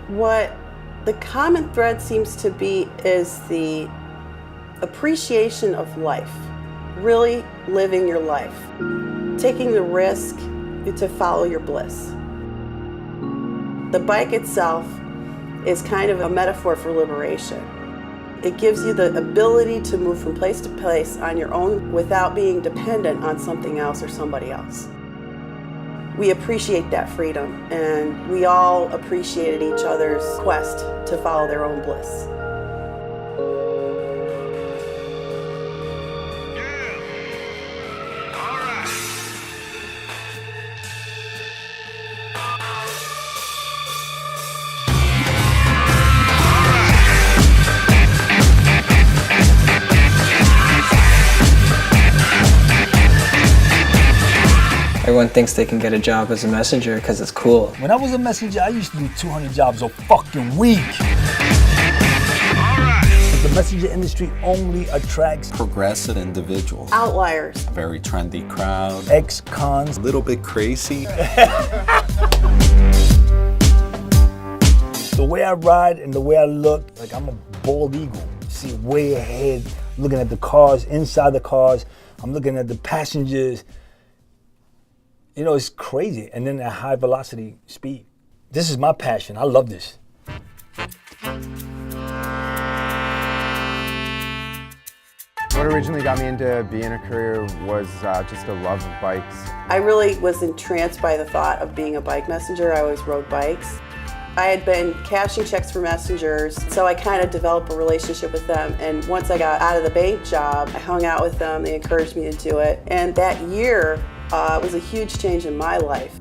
What the common thread seems to be is the appreciation of life, really living your life, taking the risk to follow your bliss. The bike itself is kind of a metaphor for liberation. It gives you the ability to move from place to place on your own without being dependent on something else or somebody else. We appreciate that freedom, and we all appreciated each other's quest to follow their own bliss. Everyone thinks they can get a job as a messenger because it's cool. When I was a messenger, I used to do 200 jobs a fucking week. But the messenger industry only attracts progressive individuals, Outliers. a very trendy crowd, ex-cons. a little bit crazy. The way I ride and the way I look, like I'm a bald eagle. See way ahead, looking at the cars, inside the cars. I'm looking at the passengers. You know, it's crazy. And then at high velocity speed. This is my passion. I love this. What originally got me into being a courier was just a love of bikes. I really was entranced by the thought of being a bike messenger. I always rode bikes. I had been cashing checks for messengers, so I kind of developed a relationship with them. And once I got out of the bank job, I hung out with them. They encouraged me to do it. And that year was a huge change in my life.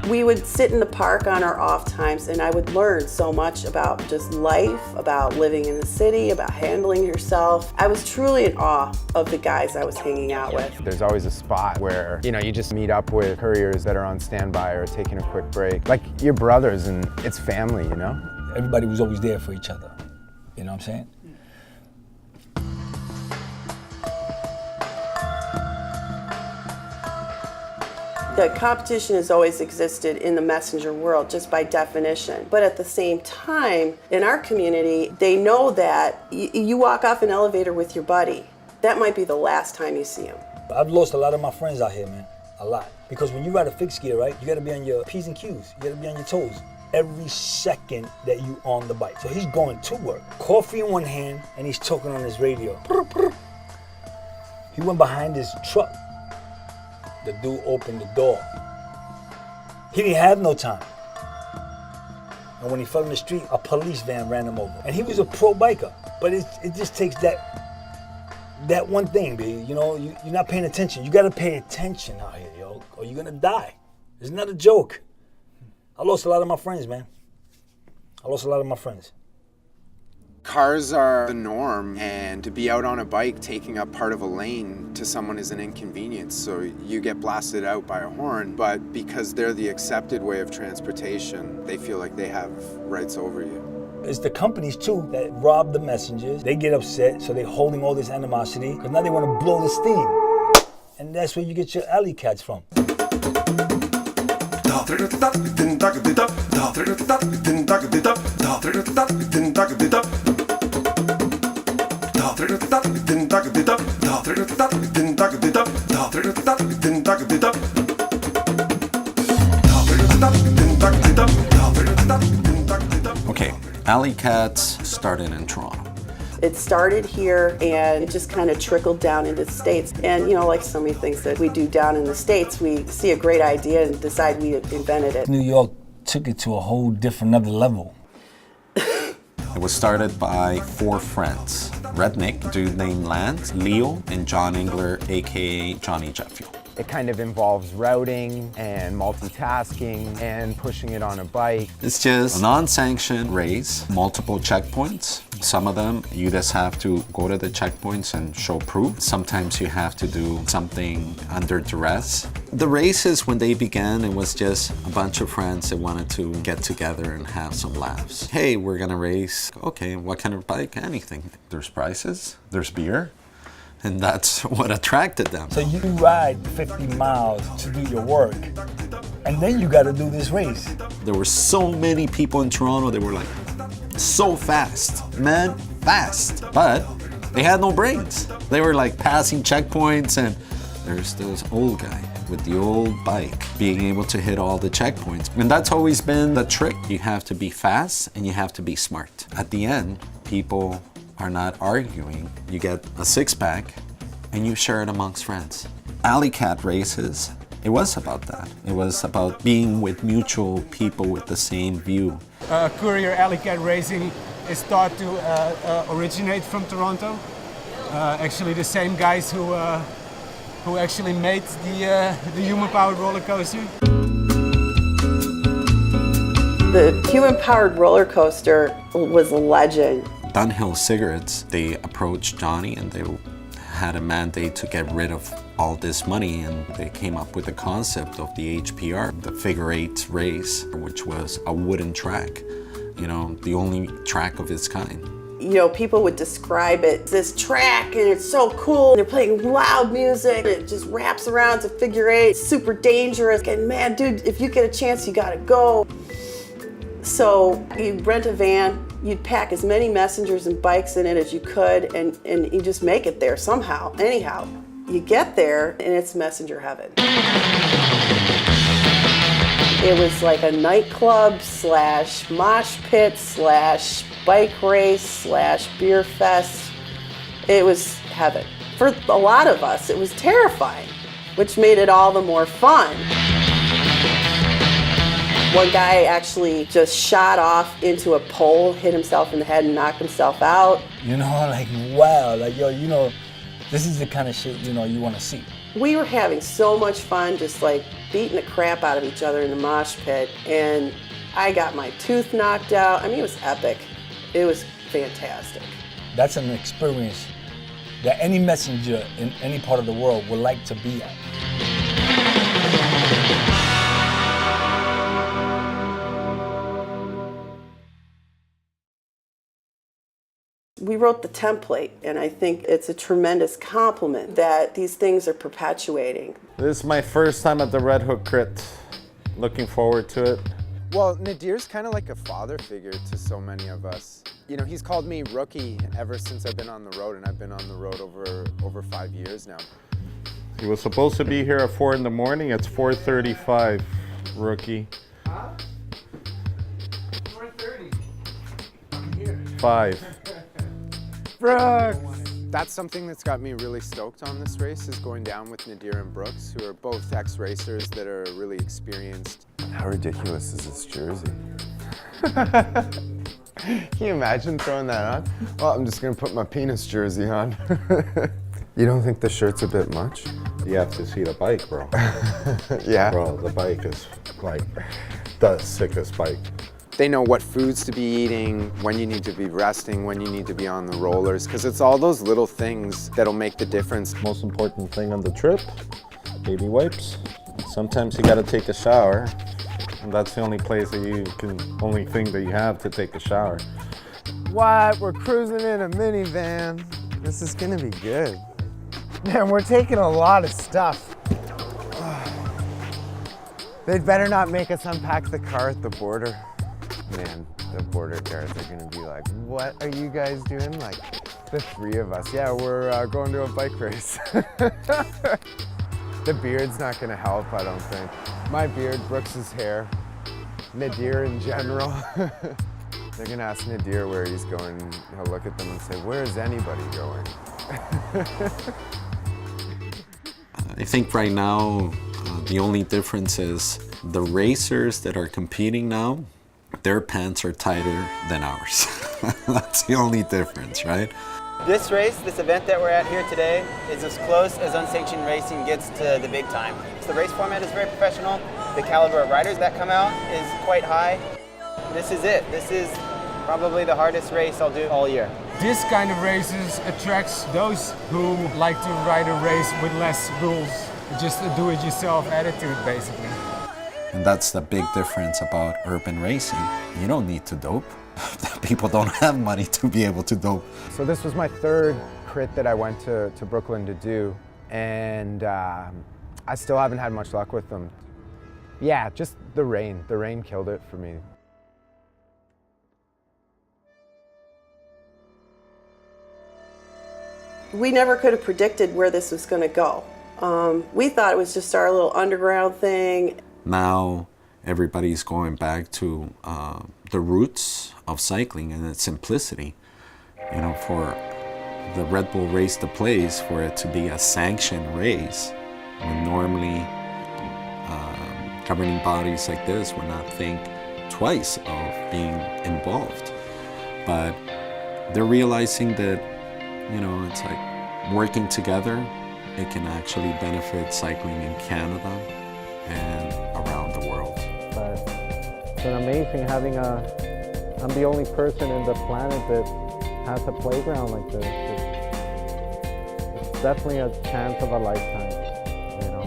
We would sit in the park on our off times, and I would learn so much about just life, about living in the city, about handling yourself. I was truly in awe of the guys I was hanging out with. There's always a spot where, you know, you just meet up with couriers that are on standby or taking a quick break. Like your brothers, and it's family, you know? Everybody was always there for each other. You know what I'm saying? The competition has always existed in the messenger world, just by definition. But at the same time, in our community, they know that you walk off an elevator with your buddy. That might be the last time you see him. I've lost a lot of my friends out here, man. A lot. Because when you ride a fixed gear, right, you gotta be on your P's and Q's. You gotta be on your toes every second that you on the bike. So he's going to work. Coffee in one hand, and he's talking on his radio. He went behind his truck. The dude opened the door. He didn't have no time. And when he fell in the street, a police van ran him over. And he was a pro biker. But it just takes that one thing, baby. You know, you're not paying attention. You gotta pay attention out here, yo, or you're gonna die. It's not a joke. I lost a lot of my friends, man. I lost a lot of my friends. Cars are the norm, and to be out on a bike taking up part of a lane to someone is an inconvenience. So you get blasted out by a horn, but because they're the accepted way of transportation, they feel like they have rights over you. It's the companies too that rob the messengers. They get upset, so they're holding all this animosity, because now they want to blow the steam. And that's where you get your alley cats from. Okay, Alley Cats started in Toronto. It started here, and it just kind of trickled down into the States. And you know, like so many things that we do down in the States, we see a great idea and decide we invented it. New York took it to a whole different other level. It was started by 4 friends. Redneck, a dude named Lance, Leo, and John Engler, aka Johnny Jet Fuel. It kind of involves routing and multitasking and pushing it on a bike. It's just a non-sanctioned race, multiple checkpoints. Some of them, you just have to go to the checkpoints and show proof. Sometimes you have to do something under duress. The races, when they began, it was just a bunch of friends that wanted to get together and have some laughs. Hey, we're gonna race. Okay, what kind of bike? Anything. There's prizes, there's beer. And that's what attracted them. So you ride 50 miles to do your work, and then you got to do this race. There were so many people in Toronto. They were like so fast, man, fast. But they had no brains. They were like passing checkpoints, and there's this old guy with the old bike being able to hit all the checkpoints. And that's always been the trick. You have to be fast and you have to be smart. At the end, people are not arguing. You get a six-pack and you share it amongst friends. Alley Cat races, it was about that. It was about being with mutual people with the same view. Courier Alley Cat racing is thought to originate from Toronto. Actually, the same guys who actually made the human-powered roller coaster. The human-powered roller coaster was a legend. Dunhill Cigarettes, they approached Johnny and they had a mandate to get rid of all this money, and they came up with the concept of the HPR, the figure eight race, which was a wooden track, you know, the only track of its kind. You know, people would describe it, this track, and it's so cool. They're playing loud music. It just wraps around to figure eight. It's super dangerous. And man, dude, if you get a chance, you gotta go. So you'd rent a van, you'd pack as many messengers and bikes in it as you could, and you just make it there somehow, anyhow. You get there, and it's messenger heaven. It was like a nightclub / mosh pit / bike race / beer fest. It was heaven. For a lot of us, it was terrifying, which made it all the more fun. One guy actually just shot off into a pole, hit himself in the head and knocked himself out. You know, like, wow, like, yo, you know, this is the kind of shit, you know, you want to see. We were having so much fun, just like beating the crap out of each other in the mosh pit, and I got my tooth knocked out. I mean, it was epic. It was fantastic. That's an experience that any messenger in any part of the world would like to be at. We wrote the template, and I think it's a tremendous compliment that these things are perpetuating. This is my first time at the Red Hook Crit. Looking forward to it. Well, Nadir's kind of like a father figure to so many of us. You know, he's called me rookie ever since I've been on the road, and I've been on the road over 5 years now. He was supposed to be here at 4 in the morning. It's 4:35, rookie. Huh? 4:30. I'm here. 5. Brooks! That's something that's got me really stoked on this race, is going down with Nadir and Brooks, who are both ex-racers that are really experienced. How ridiculous is this jersey? Can you imagine throwing that on? Well, I'm just gonna put my penis jersey on. You don't think the shirt's a bit much? You have to see the bike, bro. Yeah. Bro, the bike is like the sickest bike. They know what foods to be eating, when you need to be resting, when you need to be on the rollers, because it's all those little things that'll make the difference. Most important thing on the trip, baby wipes. Sometimes you gotta take a shower, and that's the only place that only thing that you have to take a shower. What? We're cruising in a minivan. This is gonna be good. Man, we're taking a lot of stuff. They'd better not make us unpack the car at the border. Man, the border guards are gonna be like, what are you guys doing? Like, the three of us. Yeah, we're going to a bike race. The beard's not gonna help, I don't think. My beard, Brooks's hair, Nadir in general. They're gonna ask Nadir where he's going. He'll look at them and say, where is anybody going? I think right now, the only difference is the racers that are competing now, their pants are tighter than ours. That's the only difference, right? This race, this event that we're at here today, is as close as unsanctioned racing gets to the big time. So the race format is very professional. The caliber of riders that come out is quite high. This is it. This is probably the hardest race I'll do all year. This kind of races attracts those who like to ride a race with less rules. Just a do-it-yourself attitude, basically. And that's the big difference about urban racing. You don't need to dope. People don't have money to be able to dope. So this was my third crit that I went to Brooklyn to do, and I still haven't had much luck with them. Yeah, just the rain. The rain killed it for me. We never could have predicted where this was going to go. We thought it was just our little underground thing. Now everybody's going back to the roots of cycling and its simplicity. You know, for the Red Bull race to place, for it to be a sanctioned race, when normally governing bodies like this would not think twice of being involved. But they're realizing that, you know, it's like working together, it can actually benefit cycling in Canada and around the world. But it's an amazing having I'm the only person in the planet that has a playground like this. It's definitely a chance of a lifetime, you know.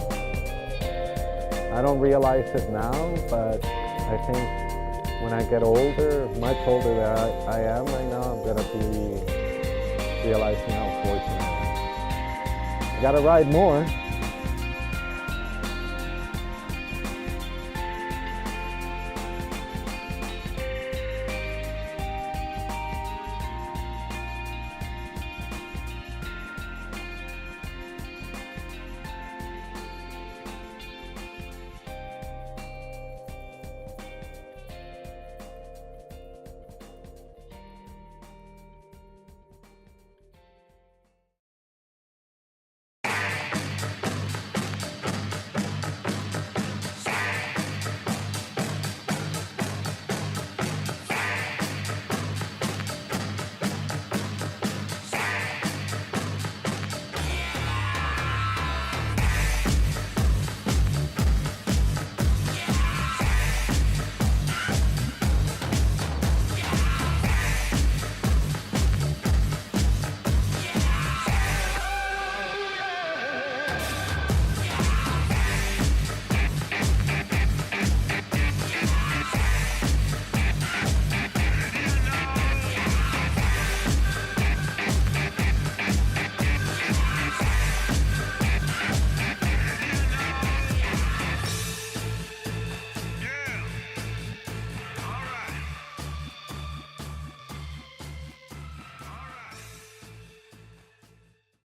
I don't realize it now, but I think when I get older, much older than I am right now, I'm gonna be realizing how fortunate I am. You gotta ride more.